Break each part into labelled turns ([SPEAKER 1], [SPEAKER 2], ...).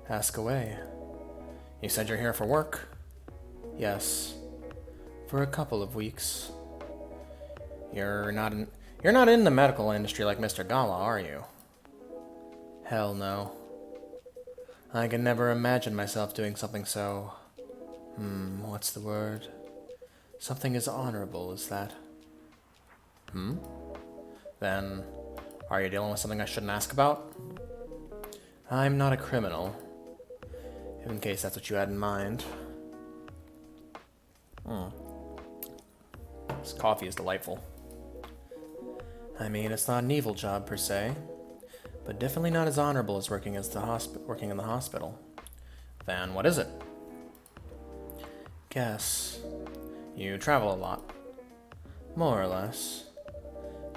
[SPEAKER 1] Ask away. You said you're here for work? Yes. For a couple of weeks. You're not in the medical industry like Mr. Gala, are you? Hell no. I can never imagine myself doing something so... what's the word? Something as honorable as that. Then, are you dealing with something I shouldn't ask about? I'm not a criminal. In case that's what you had in mind. This coffee is delightful. I mean, it's not an evil job per se, but definitely not as honorable as working in the hospital. Then what is it? Guess. You travel a lot. More or less.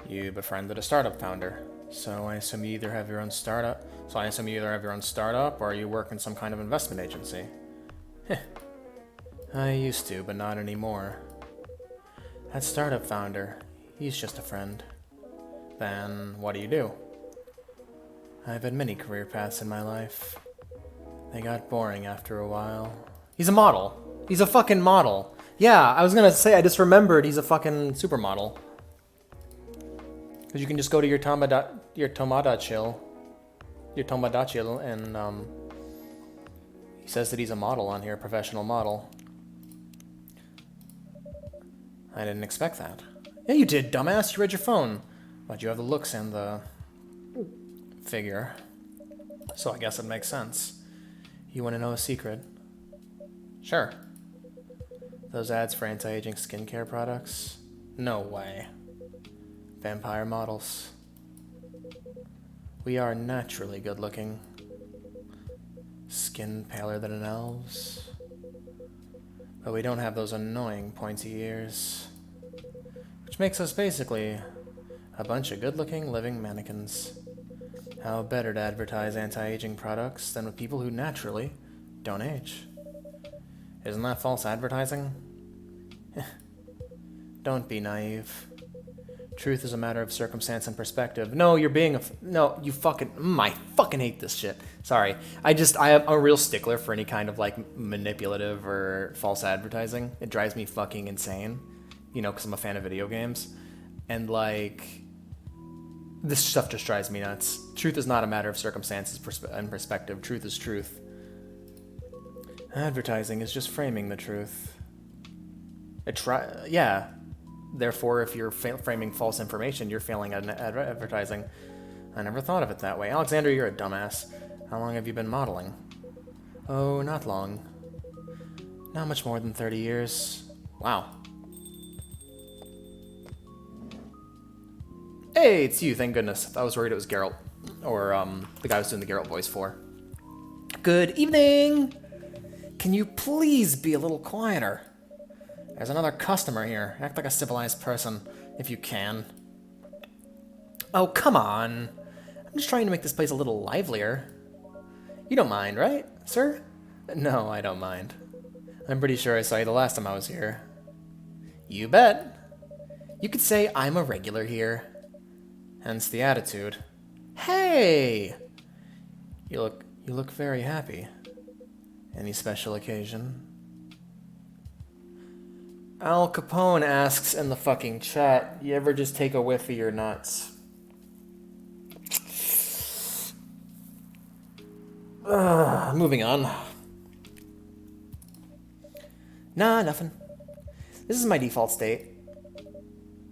[SPEAKER 1] You befriended a startup founder, so I assume you either have your own startup. Or you work in some kind of investment agency. Heh. I used to, but not anymore. That startup founder, he's just a friend. Then, what do you do? I've had many career paths in my life. They got boring after a while. He's a model. He's a fucking model. Yeah, I was gonna say, I just remembered he's a fucking supermodel. Because you can just go to your Tomodachi, and he says that he's a model on here, professional model. I didn't expect that. Yeah, you did, dumbass. You read your phone. But you have the looks and the figure. So I guess it makes sense. You want to know a secret? Sure. Those ads for anti-aging skincare products? No way. Vampire models. We are naturally good looking. Skin paler than an elf's. But we don't have those annoying pointy ears. Which makes us basically a bunch of good-looking living mannequins. How better to advertise anti-aging products than with people who naturally don't age? Isn't that false advertising? Don't be naive. Truth is a matter of circumstance and perspective. No, you're being no, you fucking... I fucking hate this shit. Sorry. I am a real stickler for any kind of, like, manipulative or false advertising. It drives me fucking insane. You know, because I'm a fan of video games. And, like... this stuff just drives me nuts. Truth is not a matter of circumstances and perspective. Truth is truth. Advertising is just framing the truth. Yeah. Therefore, if you're framing false information, you're failing at advertising. I never thought of it that way. Alexander, you're a dumbass. How long have you been modeling? Oh, not long. Not much more than 30 years. Wow. Hey, it's you, thank goodness. I was worried it was Geralt. Or, the guy I was doing the Geralt voice for. Good evening! Can you please be a little quieter? There's another customer here. Act like a civilized person, if you can. Oh, come on. I'm just trying to make this place a little livelier. You don't mind, right, sir? No, I don't mind. I'm pretty sure I saw you the last time I was here. You bet. You could say I'm a regular here. Hence the attitude. Hey! You look very happy. Any special occasion? Al Capone asks in the fucking chat, you ever just take a whiff of your nuts? Moving on. Nah, nothing. This is my default state.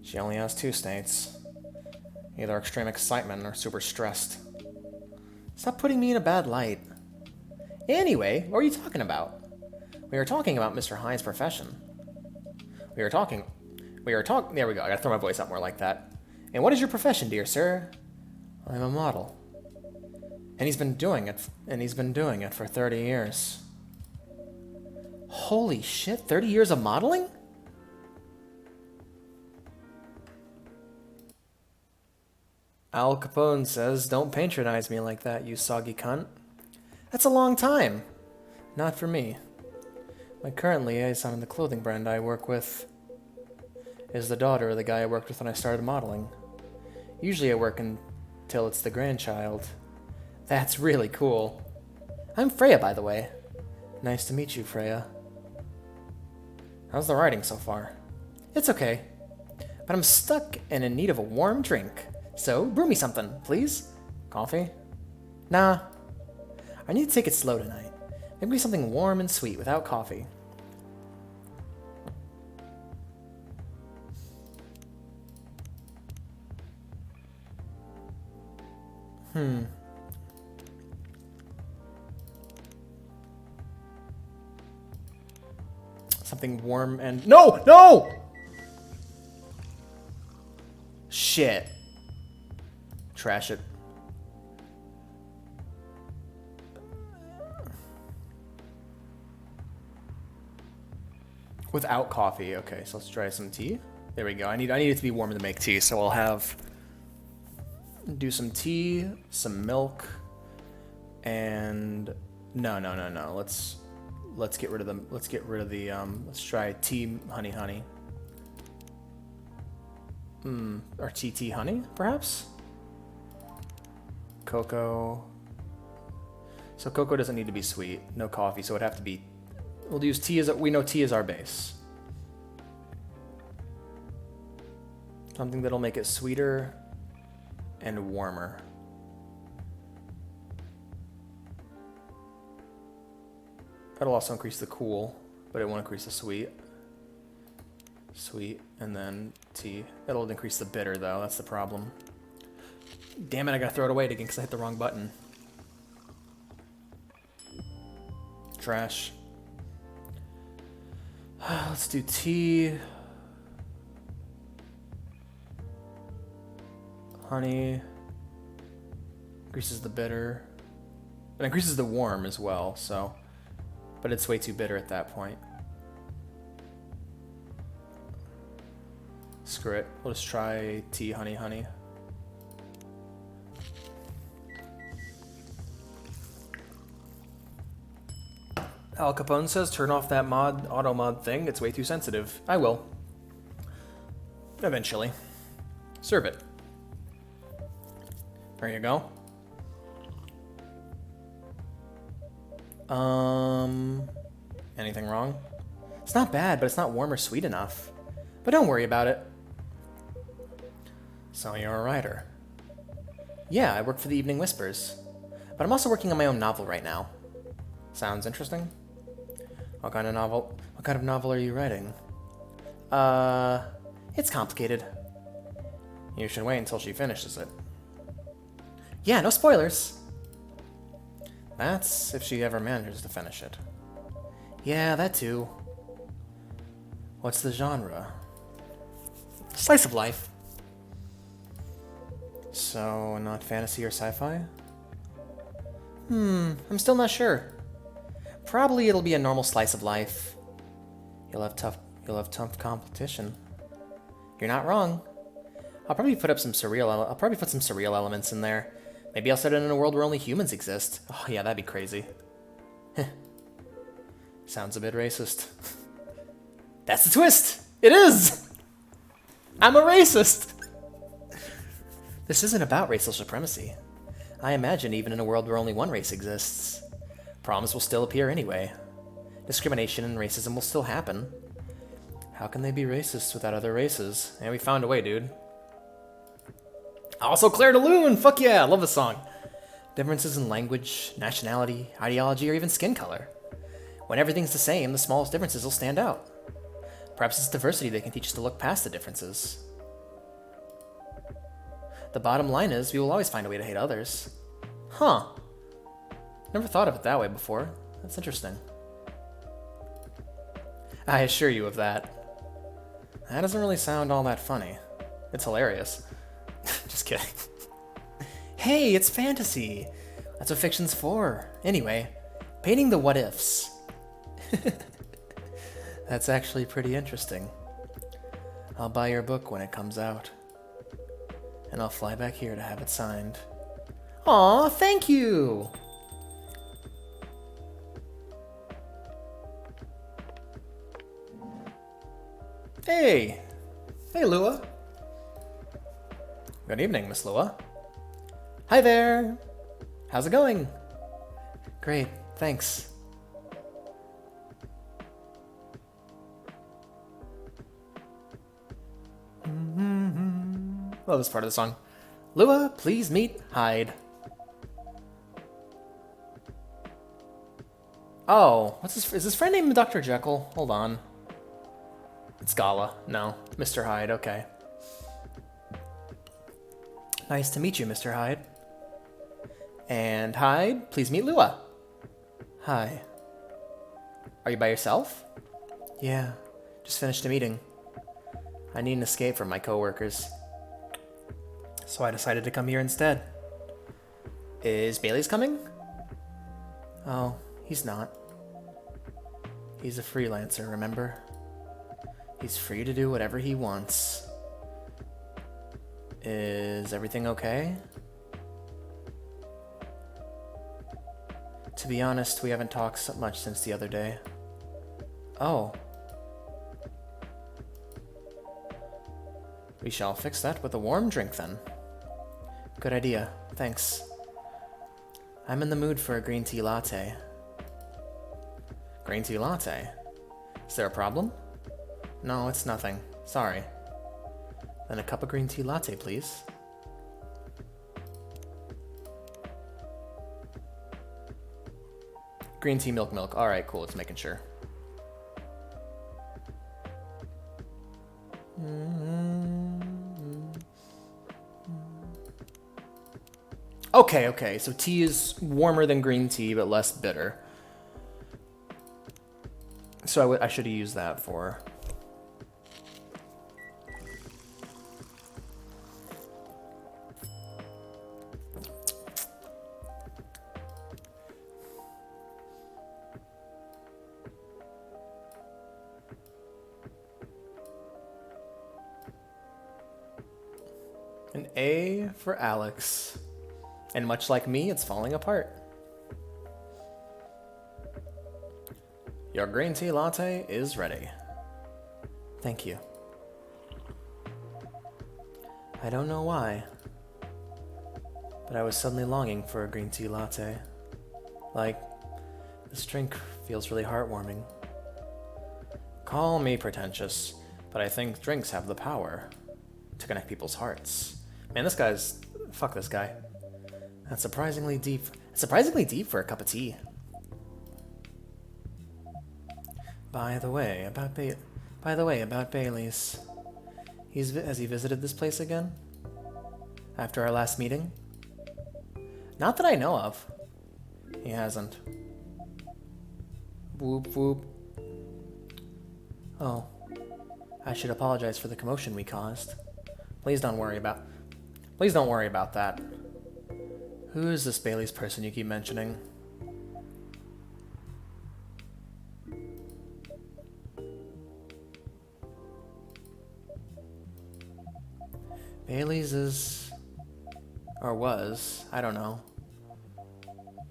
[SPEAKER 1] She only has 2 states. Either extreme excitement or super stressed. Stop putting me in a bad light. Anyway, what are you talking about? We were talking about Mr. Hyde's profession. There we go, I gotta throw my voice out more like that. And what is your profession, dear sir? I'm a model. And he's been doing it for 30 years. Holy shit, 30 years of modeling? Al Capone says, don't patronize me like that, you soggy cunt. That's a long time. Not for me. My current liaison in the clothing brand I work with is the daughter of the guy I worked with when I started modeling. Usually I work until it's the grandchild. That's really cool. I'm Freya, by the way. Nice to meet you, Freya. How's the riding so far? It's okay. But I'm stuck and in need of a warm drink. So, brew me something, please. Coffee? Nah. I need to take it slow tonight. Maybe something warm and sweet without coffee. Something warm and... No! No! Shit. Trash it. Without coffee. Okay, so let's try some tea. There we go. I need it to be warm to make tea, so I'll have... do some tea, some milk, and... No. Let's get rid of the... let's try tea, honey. Or tea, honey, perhaps? Cocoa. So cocoa doesn't need to be sweet. No coffee, so it'd have to be... We'll use tea as... We know tea is our base. Something that'll make it sweeter and warmer. That'll also increase the cool, but it won't increase the sweet. Sweet, and then tea. It'll increase the bitter, though. That's the problem. Damn it, I gotta throw it away again because I hit the wrong button. Trash. Let's do tea. Honey. Increases the bitter. It increases the warm as well, so... But it's way too bitter at that point. Screw it. We'll just try tea, honey. Al Capone says, turn off that auto mod thing. It's way too sensitive. I will. Eventually. Serve it. There you go. Anything wrong? It's not bad, but it's not warm or sweet enough. But don't worry about it. So you're a writer. Yeah, I work for the Evening Whispers. But I'm also working on my own novel right now. Sounds interesting? What kind of novel are you writing? It's complicated. You should wait until she finishes it. Yeah, no spoilers. That's if she ever manages to finish it. Yeah, that too. What's the genre? Slice of life. So, not fantasy or sci-fi? I'm still not sure. Probably it'll be a normal slice of life. You'll have tough competition. You're not wrong. I'll probably put some surreal elements in there. Maybe I'll set it in a world where only humans exist. Oh yeah, that'd be crazy. Sounds a bit racist. That's the twist! It is! I'm a racist! This isn't about racial supremacy. I imagine even in a world where only one race exists, problems will still appear anyway. Discrimination and racism will still happen. How can they be racist without other races? And we found a way, dude. Also Claire de Lune! Fuck yeah, I love this song. Differences in language, nationality, ideology, or even skin color. When everything's the same, the smallest differences will stand out. Perhaps it's diversity that can teach us to look past the differences. The bottom line is, we will always find a way to hate others. Huh. Never thought of it that way before. That's interesting. I assure you of that. That doesn't really sound all that funny. It's hilarious. Just kidding. Hey, it's fantasy. That's what fiction's for. Anyway, painting the what-ifs. That's actually pretty interesting. I'll buy your book when it comes out. And I'll fly back here to have it signed. Aw, thank you! Hey! Hey, Lua. Good evening, Miss Lua. Hi there! How's it going? Great, thanks. Love this part of the song. Lua, please meet Hyde. Oh, what's this? Is his friend named Dr. Jekyll? Hold on. It's Gala. No, Mr. Hyde, okay. Nice to meet you, Mr. Hyde. And Hyde, please meet Lua. Hi. Are you by yourself? Yeah, just finished a meeting. I need an escape from my coworkers. So I decided to come here instead. Is Bailey's coming? Oh, he's not. He's a freelancer, remember? He's free to do whatever he wants. Is everything okay? To be honest, we haven't talked so much since the other day. Oh. We shall fix that with a warm drink then. Good idea, thanks. I'm in the mood for a green tea latte. Green tea latte? Is there a problem? No, it's nothing. Sorry. Then a cup of green tea latte, please. Green tea, milk. Alright, cool, just making sure. Okay, so tea is warmer than green tea, but less bitter. So I should have used that for... An A for Alex. And much like me, it's falling apart. Your green tea latte is ready. Thank you. I don't know why, but I was suddenly longing for a green tea latte. Like, this drink feels really heartwarming. Call me pretentious, but I think drinks have the power to connect people's hearts. Man, this guy's... Fuck this guy. That's surprisingly deep. Surprisingly deep for a cup of tea. By the way, about Bailey's. Has he visited this place again? After our last meeting? Not that I know of. He hasn't. Whoop whoop. Oh. I should apologize for the commotion we caused. Please don't worry about that. Who is this Bailey's person you keep mentioning? Bailey's is... or was, I don't know.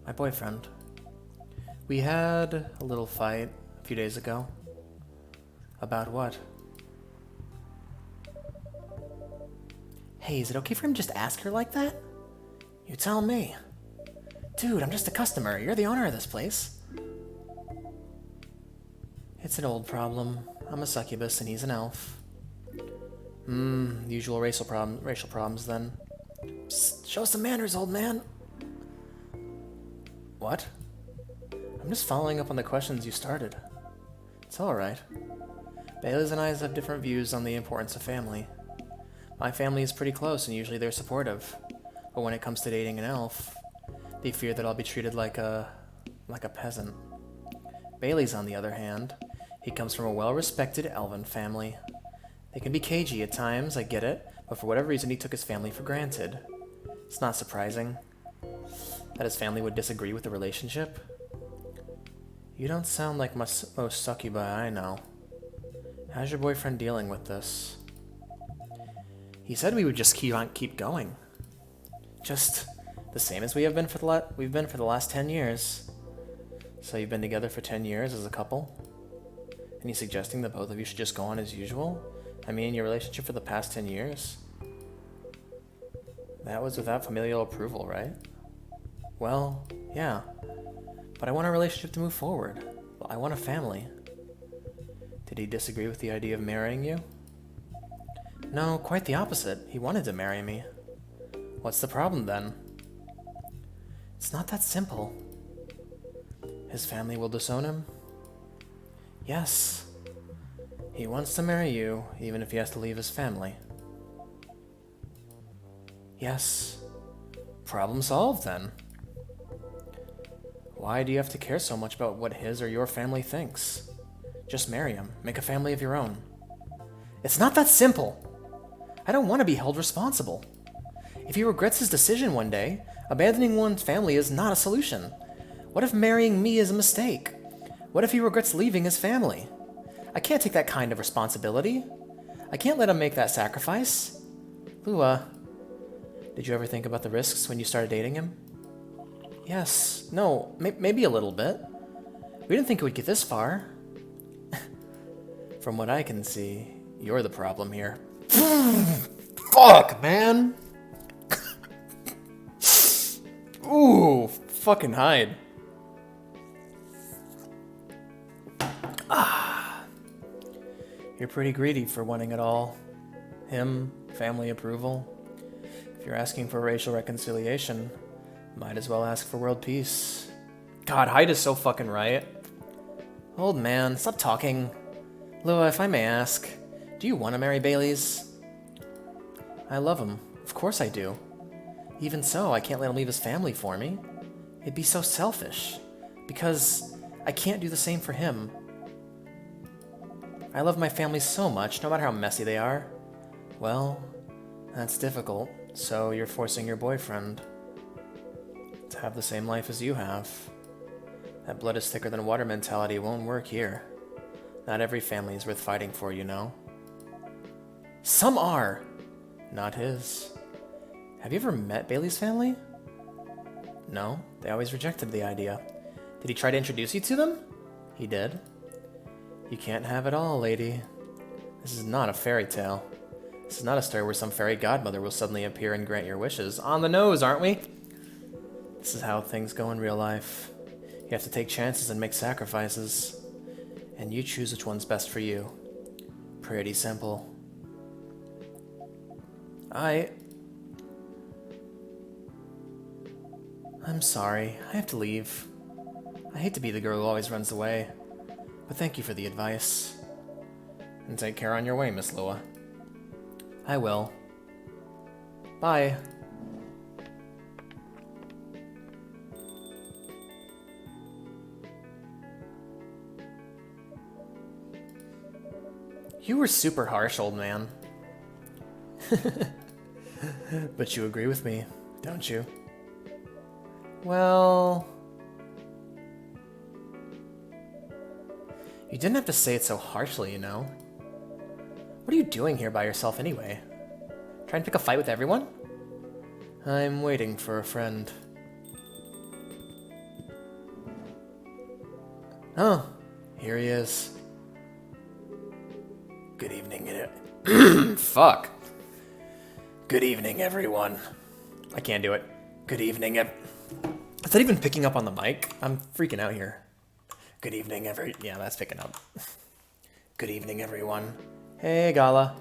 [SPEAKER 1] My boyfriend. We had a little fight a few days ago. About what? Hey, is it okay for him to just ask her like that? You tell me. Dude, I'm just a customer. You're the owner of this place. It's an old problem. I'm a succubus and he's an elf. Usual racial problems then. Psst, show some manners, old man. What? I'm just following up on the questions you started. It's alright. Bailey's and I have different views on the importance of family. My family is pretty close and usually they're supportive. But when it comes to dating an elf, they fear that I'll be treated like a peasant. Bailey's, on the other hand, he comes from a well-respected elven family. They can be cagey at times, I get it, but for whatever reason he took his family for granted. It's not surprising that his family would disagree with the relationship. You don't sound like most succubi I know. How's your boyfriend dealing with this? He said we would just keep going. Just the same as we've been for the last 10 years. So you've been together for 10 years as a couple? And he's suggesting that both of you should just go on as usual? I mean, your relationship for the past 10 years? That was without familial approval, right? Well, yeah. But I want our relationship to move forward. I want a family. Did he disagree with the idea of marrying you? No, quite the opposite. He wanted to marry me. What's the problem then? It's not that simple. His family will disown him? Yes. He wants to marry you, even if he has to leave his family. Yes. Problem solved, then. Why do you have to care so much about what his or your family thinks? Just marry him. Make a family of your own. It's not that simple. I don't want to be held responsible. If he regrets his decision one day, abandoning one's family is not a solution. What if marrying me is a mistake? What if he regrets leaving his family? I can't take that kind of responsibility. I can't let him make that sacrifice. Lua, did you ever think about the risks when you started dating him? Yes. No, maybe a little bit. We didn't think it would get this far. From what I can see, you're the problem here. Fuck, man! Ooh, fucking Hyde. You're pretty greedy for wanting it all. Him, family approval. If you're asking for racial reconciliation, might as well ask for world peace. God, Hyde is so fucking right. Old man, stop talking. Lua, if I may ask, do you want to marry Bailey's? I love him. Of course I do. Even so, I can't let him leave his family for me. It'd be so selfish. Because I can't do the same for him. I love my family so much, no matter how messy they are. Well, that's difficult, so you're forcing your boyfriend to have the same life as you have. That blood is thicker than water mentality won't work here. Not every family is worth fighting for, you know. Some are. Not his. Have you ever met Bailey's family? No, they always rejected the idea. Did he try to introduce you to them? He did. You can't have it all, lady. This is not a fairy tale. This is not a story where some fairy godmother will suddenly appear and grant your wishes. On the nose, aren't we? This is how things go in real life. You have to take chances and make sacrifices. And you choose which one's best for you. Pretty simple. I'm sorry. I have to leave. I hate to be the girl who always runs away. But thank you for the advice. And take care on your way, Miss Lua. I will. Bye. You were super harsh, old man. But you agree with me, don't you? Well... You didn't have to say it so harshly, you know. What are you doing here by yourself anyway? Trying to pick a fight with everyone? I'm waiting for a friend. Oh, here he is. Good evening. Fuck. Good evening, everyone. I can't do it. Good evening, Is that even picking up on the mic? I'm freaking out here. Good evening, Yeah, that's picking up. Good evening, everyone. Hey, Gala.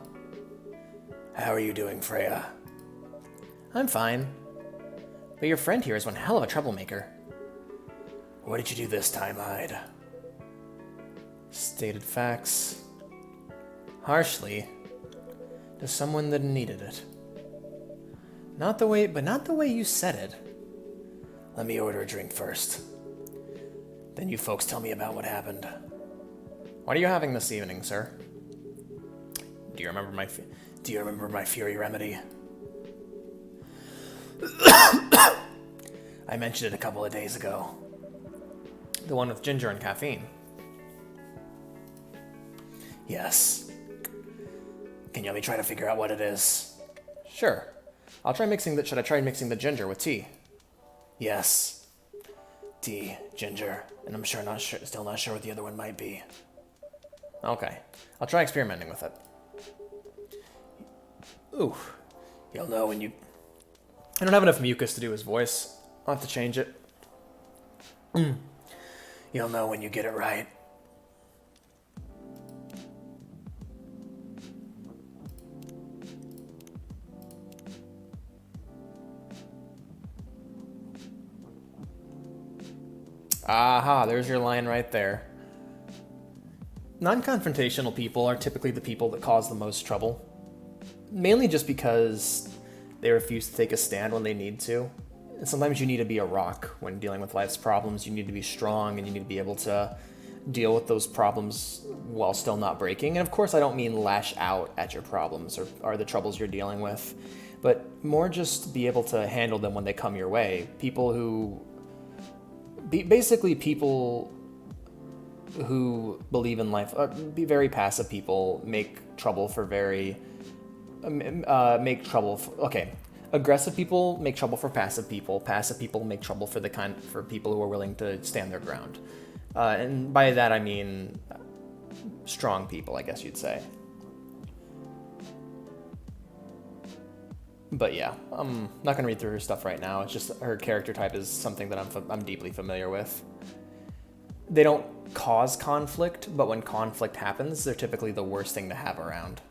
[SPEAKER 1] How are you doing, Freya? I'm fine. But your friend here is one hell of a troublemaker. What did you do this time, Hyde? Stated facts. Harshly. To someone that needed it. Not the way you said it. Let me order a drink first. Then you folks tell me about what happened. What are you having this evening, sir? Do you remember my Fury remedy? I mentioned it a couple of days ago. The one with ginger and caffeine. Yes. Can you let me try to figure out what it is? Sure. Should I try mixing the ginger with tea? Yes. Tea, ginger, and I'm still not sure what the other one might be. Okay. I'll try experimenting with it. Ooh. You'll know when you... I don't have enough mucus to do his voice. I'll have to change it. You'll know when you get it right. Aha, there's your line right there. Non-confrontational people are typically the people that cause the most trouble. Mainly just because they refuse to take a stand when they need to. And sometimes you need to be a rock when dealing with life's problems. You need to be strong and you need to be able to deal with those problems while still not breaking. And of course, I don't mean lash out at your problems or the troubles you're dealing with, but more just be able to handle them when they come your way. Basically people who believe in life, be very passive people, make trouble for aggressive people make trouble for passive people. Passive people make trouble for people who are willing to stand their ground. And by that I mean strong people, I guess you'd say. But yeah, I'm not gonna read through her stuff right now. It's just her character type is something that I'm deeply familiar with. They don't cause conflict, but when conflict happens, they're typically the worst thing to have around.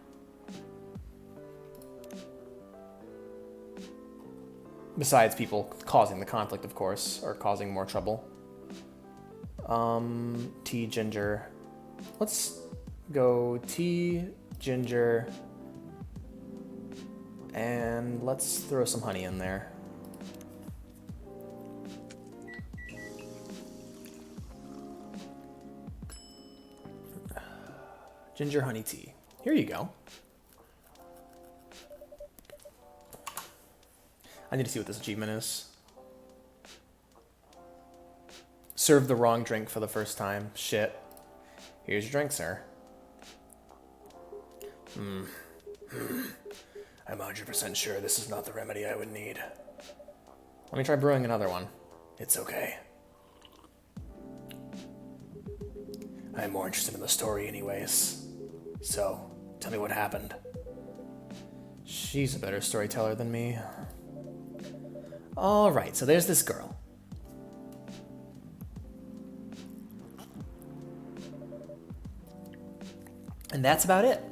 [SPEAKER 1] Besides people causing the conflict, of course, or causing more trouble. Tea, ginger. Let's go tea, ginger, and let's throw some honey in there. Ginger honey tea. Here you go. I need to see what this achievement is. Serve the wrong drink for the first time. Shit. Here's your drink, sir. I'm 100% sure this is not the remedy I would need. Let me try brewing another one. It's okay. I'm more interested in the story anyways. So, tell me what happened. She's a better storyteller than me. Alright, so there's this girl. And that's about it.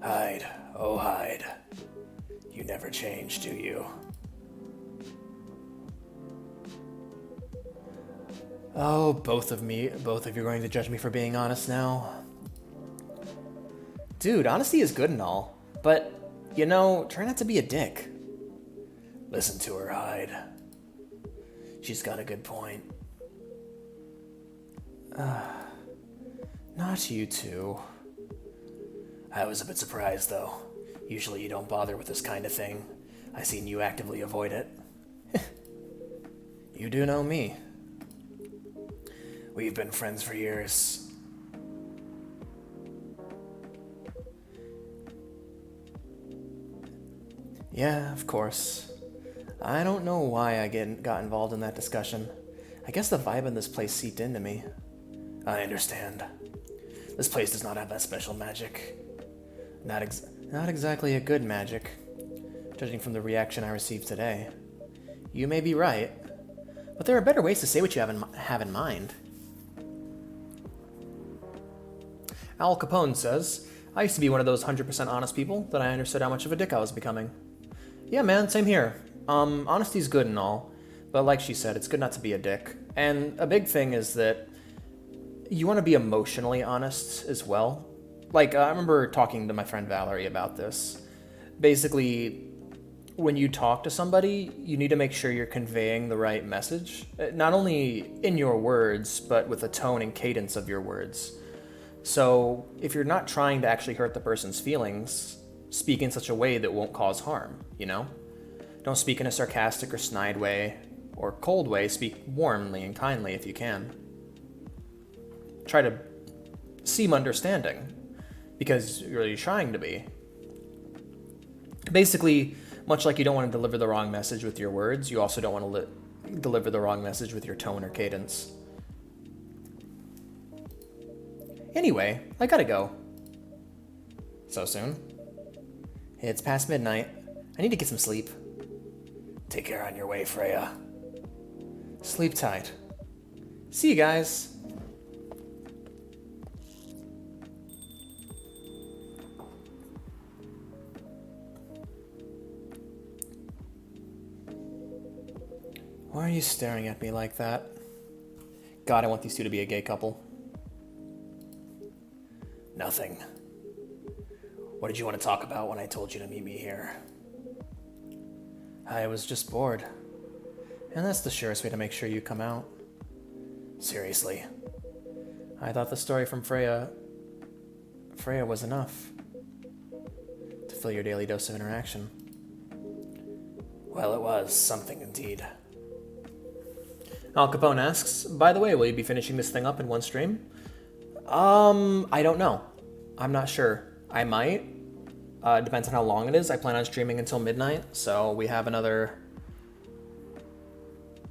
[SPEAKER 1] Hyde, oh Hyde. You never change, do you? Oh, both of you are going to judge me for being honest now. Dude, honesty is good and all, but, you know, try not to be a dick. Listen to her, Hyde. She's got a good point. Not you two. I was a bit surprised, though. Usually you don't bother with this kind of thing. I seen you actively avoid it. You do know me. We've been friends for years. Yeah, of course. I don't know why I got involved in that discussion. I guess the vibe in this place seeped into me. I understand. This place does not have that special magic. Not exactly a good magic, judging from the reaction I received today. You may be right, but there are better ways to say what you have in mind. Al Capone says, I used to be one of those 100% honest people that I understood how much of a dick I was becoming. Yeah, man, same here. Honesty's good and all, but like she said, it's good not to be a dick. And a big thing is that you want to be emotionally honest as well. Like, I remember talking to my friend Valerie about this. Basically, when you talk to somebody, you need to make sure you're conveying the right message. Not only in your words, but with the tone and cadence of your words. So, if you're not trying to actually hurt the person's feelings, speak in such a way that won't cause harm, you know? Don't speak in a sarcastic or snide way, or cold way. Speak warmly and kindly if you can. Try to seem understanding, because you're really trying to be. Basically, much like you don't want to deliver the wrong message with your words, you also don't want to deliver the wrong message with your tone or cadence. Anyway, I gotta go. So soon? It's past midnight. I need to get some sleep. Take care on your way, Freya. Sleep tight. See you guys. Why are you staring at me like that? God, I want these two to be a gay couple. Nothing. What did you want to talk about when I told you to meet me here? I was just bored. And that's the surest way to make sure you come out. Seriously. I thought the story from Freya was enough to fill your daily dose of interaction. Well, it was something indeed. Al Capone asks, by the way, will you be finishing this thing up in one stream? I don't know. I'm not sure. I might. Depends on how long it is. I plan on streaming until midnight, so we have another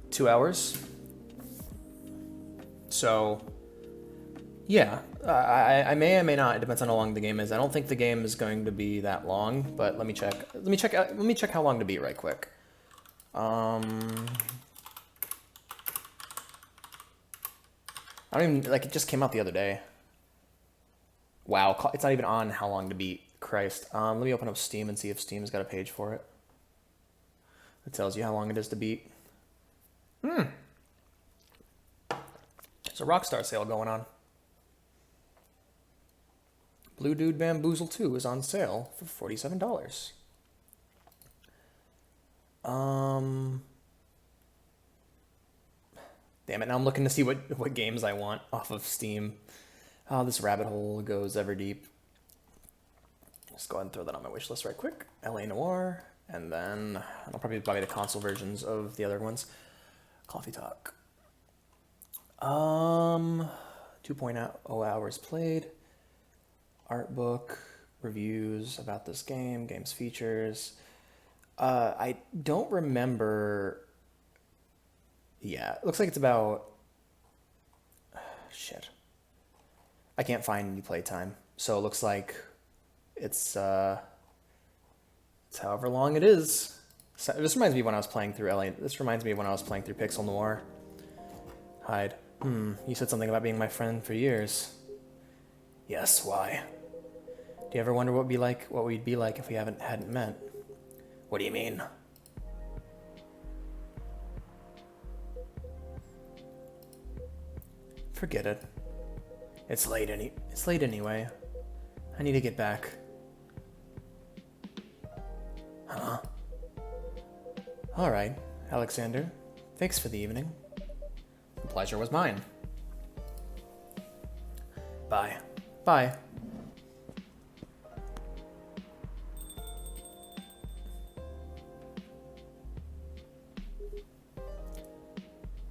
[SPEAKER 1] 2 hours. So, yeah, I may or may not. It depends on how long the game is. I don't think the game is going to be that long, but let me check. Let me check how long to beat right quick. I don't even, like, it just came out the other day. Wow, it's not even on how long to beat. Christ. Let me open up Steam and see if Steam's got a page for it. It tells you how long it is to beat. There's a Rockstar sale going on. Blue Dude Bamboozle 2 is on sale for $47. Damn it, now I'm looking to see what games I want off of Steam. Oh, this rabbit hole goes ever deep. Just go ahead and throw that on my wish list right quick. LA Noire, and then I'll probably buy the console versions of the other ones. Coffee Talk. 2.0 hours played. Art book, reviews about this game, game's features. I don't remember. Yeah, it looks like it's about. Shit. I can't find any playtime, so it looks like it's however long it is. So, this reminds me of when I was playing through LA. This reminds me of when I was playing through Pixel Noir. Hyde. You said something about being my friend for years. Yes, why? Do you ever wonder what we'd be like if we hadn't met? What do you mean? Forget it. It's late anyway. I need to get back. Huh? Alright, Alexander. Thanks for the evening. The pleasure was mine. Bye. Bye.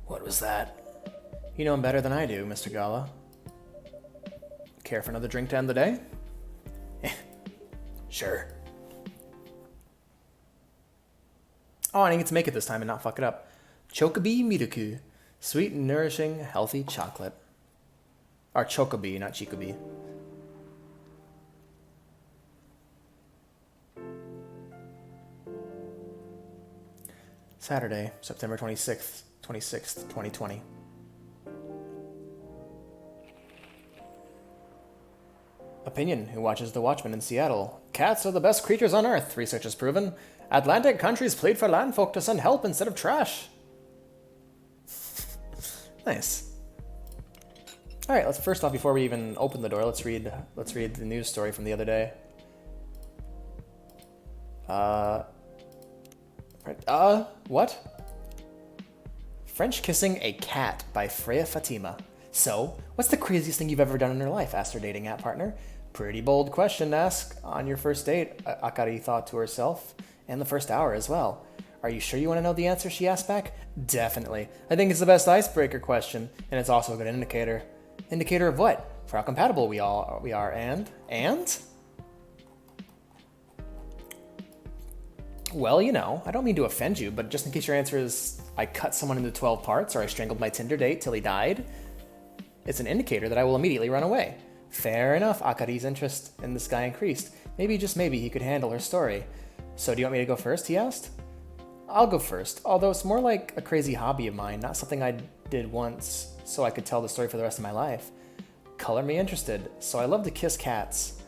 [SPEAKER 1] What was that? You know him better than I do, Mr. Gala. Care for another drink to end the day? Sure. Oh, I didn't get to make it this time and not fuck it up. Chocobi Miruku. Sweet, nourishing, healthy chocolate. Or Chocobi, not Chicobi. Saturday, September 26th, 2020. Opinion, who watches The Watchmen in Seattle. Cats are the best creatures on Earth, research has proven. Atlantic countries plead for landfolk to send help instead of trash. Nice. Alright, let's first off, before we even open the door, let's read the news story from the other day. What? French kissing a cat by Freya Fatima. So, what's the craziest thing you've ever done in your life? Asked her dating app partner. Pretty bold question to ask on your first date, Akari thought to herself. And the first hour as well. Are you sure you want to know the answer, she asked back. Definitely. I think it's the best icebreaker question, and it's also a good indicator. Indicator of what? For how compatible we are, and? Well, you know, I don't mean to offend you, but just in case your answer is I cut someone into 12 parts or I strangled my Tinder date till he died, it's an indicator that I will immediately run away. Fair enough, Akari's interest in this guy increased. Maybe, just maybe, he could handle her story. So do you want me to go first, he asked? I'll go first, although it's more like a crazy hobby of mine, not something I did once so I could tell the story for the rest of my life. Color me interested. So I love to kiss cats.